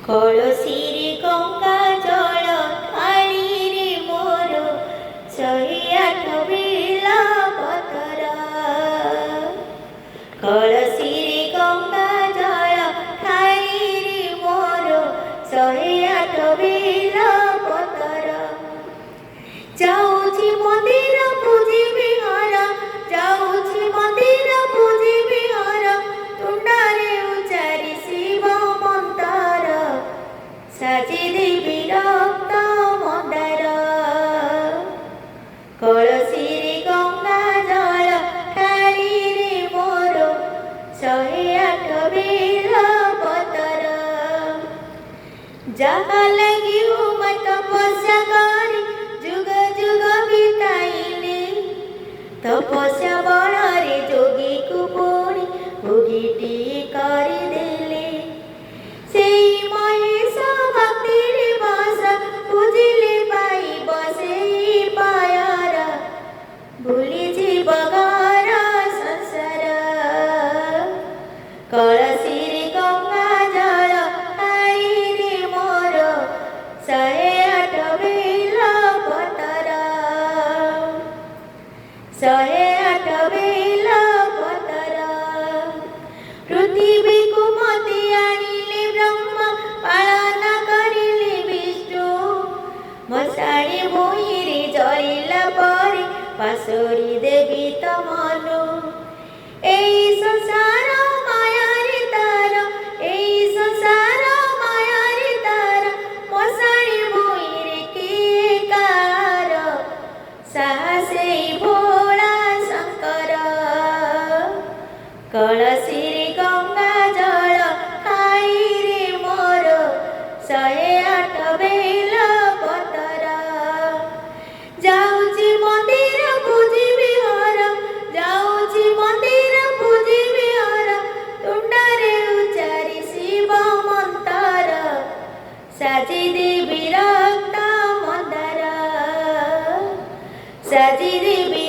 କଳସିରେ ଗଙ୍ଗା ଜଳ ଥାଳିରେ ମୋର 108 ବେଲ ପତର। କଳସିରେ ଗଙ୍ଗା ଜଳ ଥାଳିରେ ମୋର 108 ବେଲ ପତର। ଯାଉଛି ମନ୍ଦିର ପୂଜିବି ହର, ଯାଉଛି ମନ୍ଦିର ପୂଜିବି ହର, ତୁଣ୍ଡରେ ଉଚାରି ଶିବ ମନ୍ତର, ସାଜିଦେବି ରକ୍ତ ମନ୍ଦାର। କଳସିରେ ଗଙ୍ଗା ଜଳ ଥାଳିରେ ମୋର 108 ବେଲ ପତର। ଯାହା ଲାଗି ଉମା ତପସ୍ୟା କରି ଯୁଗ ଯୁଗ ବିତାଇଲେ, ତପସ୍ୟା ବଳରେ ଯୋଗୀକୁ ପୁଣି ଭୋଗୀଟିଏ କରିଦେଲେ। ସେଇ ମହେଶ ଭକ୍ତିରେ ବସ, ବୁଝିଲେ ପାଇବ ସେଇ ପାୟର, ଭୁଲିଯିବ ଘର ସଂସାର। କଳସିରେ ଗଙ୍ଗା ଜଳ ଥାଳିରେ ମୋର 108 ବେଲ ପତର। 108 ବେଲ ପତର। ପୃଥିବୀକୁ ମତେ ଆଣିଲେ ବ୍ରହ୍ମା, ପାଳନ କରିଲେ ବିଷ୍ଣୁ, ମଶାଣି ଭୂଇଁରେ ଜଳିଲା ପରେ ପାଶୋରି ଦେବି ତମନୁ। ଏଇ ସଂସାର ମାୟାରେ ତାର, ଏଇ ସଂସାର ମାୟାରେ ତାର, ମଶାଣି ଭୂଇଁରେ କିଏ କାର, ସାହା ସେଇ ଭୋଳା ଶଙ୍କର। କଳସିରେ ଗଙ୍ଗା ଜଳ ଥାଳିରେ ମୋର 108 ବେଲ ପତର। ଯାଉଛି ମନ୍ଦିର ପୂଜିବି ହର, ଯାଉଛି ମନ୍ଦିର ପୂଜିବି ହର, ତୁଣ୍ଡରେ ଉଚାରି ଶିବ ମନ୍ତର, ସାଜିଦେବି ରକ୍ତ ମନ୍ଦାର, ସାଜିଦେବି